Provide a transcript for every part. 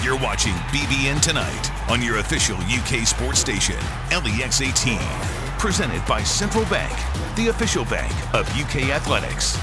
You're watching BBN Tonight on your official UK sports station, LEX 18. Presented by Central Bank, the official bank of UK athletics.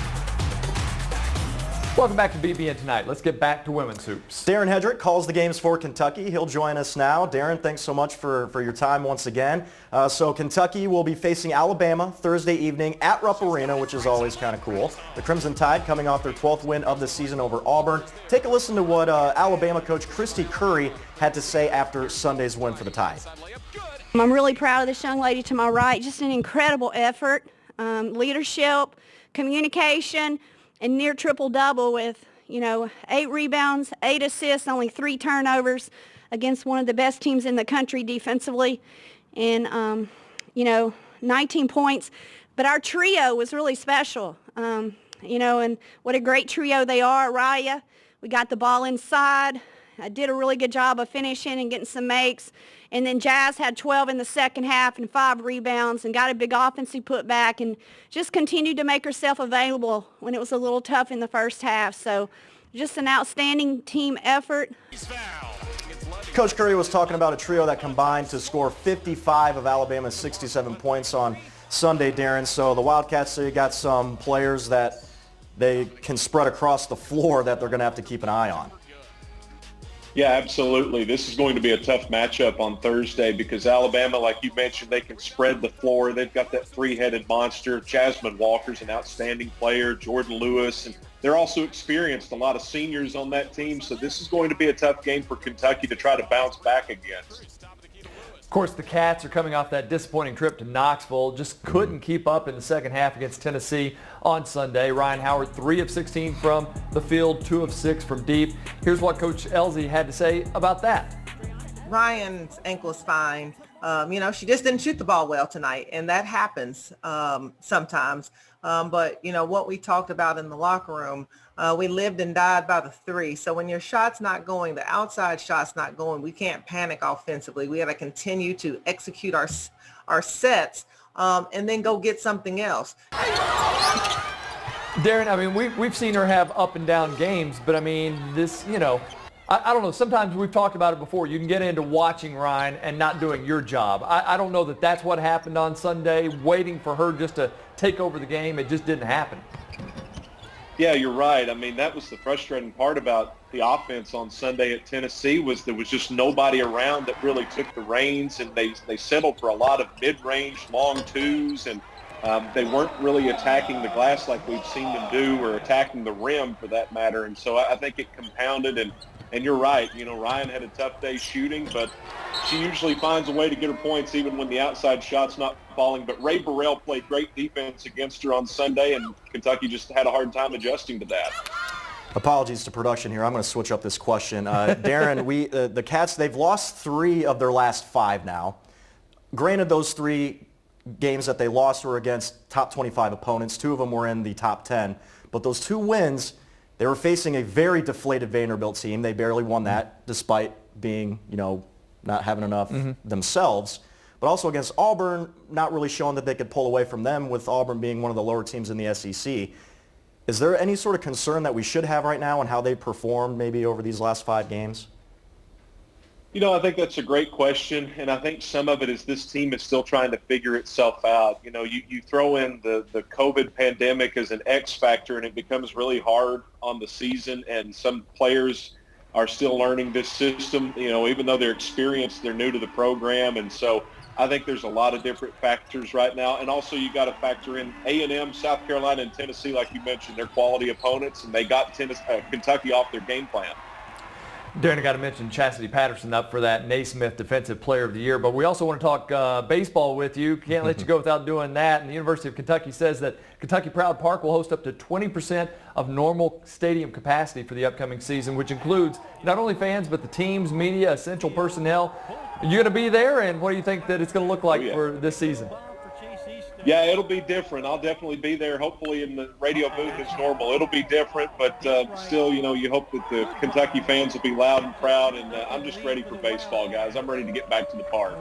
Welcome back to BBN Tonight. Let's get back to women's hoops. Darren Hedrick calls the games for Kentucky. He'll join us now. Darren, thanks so much for your time once again. So Kentucky will be facing Alabama Thursday evening at Rupp Arena, which is always kind of cool. The Crimson Tide coming off their 12th win of the season over Auburn. Take a listen to what Alabama coach Christy Curry had to say after Sunday's win for the Tide. I'm really proud of this young lady to my right. Just an incredible effort, leadership, communication, and near triple-double with, 8 rebounds, 8 assists, only 3 turnovers against one of the best teams in the country defensively, and, 19 points. But our trio was really special, and what a great trio they are. Raya, we got the ball inside. I did a really good job of finishing and getting some makes. And then Jazz had 12 in the second half and 5 rebounds and got a big offensive putback and just continued to make herself available when it was a little tough in the first half. So just an outstanding team effort. Coach Curry was talking about a trio that combined to score 55 of Alabama's 67 points on Sunday, Darren. So the Wildcats, they got some players that they can spread across the floor that they're going to have to keep an eye on. Yeah, absolutely. This is going to be a tough matchup on Thursday because Alabama, like you mentioned, they can spread the floor. They've got that three-headed monster. Jasmine Walker's an outstanding player, Jordan Lewis, and they're also experienced, a lot of seniors on that team. So this is going to be a tough game for Kentucky to try to bounce back against. Of course, the Cats are coming off that disappointing trip to Knoxville. Just couldn't keep up in the second half against Tennessee on Sunday. Ryan Howard, 3 of 16 from the field, 2 of 6 from deep. Here's what Coach Elsie had to say about that. Ryan's ankle is fine. She just didn't shoot the ball well tonight, and that happens sometimes. But what we talked about in the locker room, we lived and died by the 3. So when your shot's not going, the outside shot's not going, we can't panic offensively. We got to continue to execute our sets and then go get something else. Darren, we've seen her have up and down games, but this, I don't know. Sometimes we've talked about it before. You can get into watching Ryan and not doing your job. I don't know that that's what happened on Sunday, waiting for her just to take over the game. It just didn't happen. Yeah, you're right. That was the frustrating part about the offense on Sunday at Tennessee was there was just nobody around that really took the reins, and they settled for a lot of mid-range, long twos, and they weren't really attacking the glass like we've seen them do or attacking the rim for that matter. And so I think it compounded, and you're right. Ryan had a tough day shooting, but she usually finds a way to get her points even when the outside shot's not falling. But Ray Burrell played great defense against her on Sunday, and Kentucky just had a hard time adjusting to that. Apologies to production here. I'm going to switch up this question. Darren, the Cats, they've lost 3 of their last 5 now. Granted, those 3 games that they lost were against top 25 opponents. 2 of them were in the top 10. But those 2 wins, they were facing a very deflated Vanderbilt team. They barely won that despite being, not having enough themselves. But also against Auburn, not really showing that they could pull away from them, with Auburn being one of the lower teams in the SEC. Is there any sort of concern that we should have right now on how they performed maybe over these last 5 games? I think that's a great question, and I think some of it is this team is still trying to figure itself out. You throw in the COVID pandemic as an X factor, and it becomes really hard on the season, and some players are still learning this system. Even though they're experienced, they're new to the program, and so I think there's a lot of different factors right now. And also you got to factor in A&M, South Carolina, and Tennessee, like you mentioned, they're quality opponents, and they got Kentucky off their game plan. Darren, I got to mention Chastity Patterson up for that Naismith Defensive Player of the Year, but we also want to talk baseball with you. Can't let you go without doing that. And the University of Kentucky says that Kentucky Proud Park will host up to 20% of normal stadium capacity for the upcoming season, which includes not only fans but the teams, media, essential personnel. Are you going to be there, and what do you think that it's going to look like for this season? Yeah, it'll be different. I'll definitely be there. Hopefully in the radio booth as normal. It'll be different, but still, you hope that the Kentucky fans will be loud and proud, and I'm just ready for baseball, guys. I'm ready to get back to the park.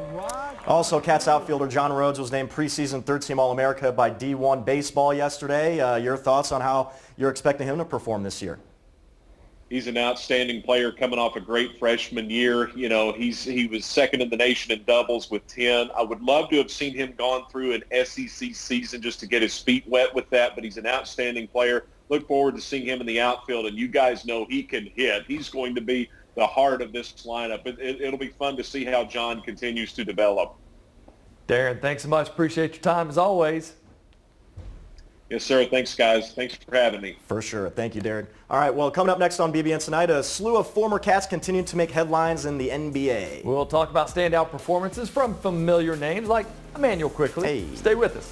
Also, Cats outfielder John Rhodes was named preseason third-team All-America by D1 Baseball yesterday. Your thoughts on how you're expecting him to perform this year? He's an outstanding player coming off a great freshman year. You know, he was second in the nation in doubles with 10. I would love to have seen him gone through an SEC season just to get his feet wet with that, but he's an outstanding player. Look forward to seeing him in the outfield, and you guys know he can hit. He's going to be the heart of this lineup. It'll be fun to see how John continues to develop. Darren, thanks so much. Appreciate your time as always. Yes, sir. Thanks, guys. Thanks for having me. For sure. Thank you, Darren. All right, well, coming up next on BBN Tonight, a slew of former Cats continue to make headlines in the NBA. We'll talk about standout performances from familiar names like Emmanuel Quickly. Hey. Stay with us.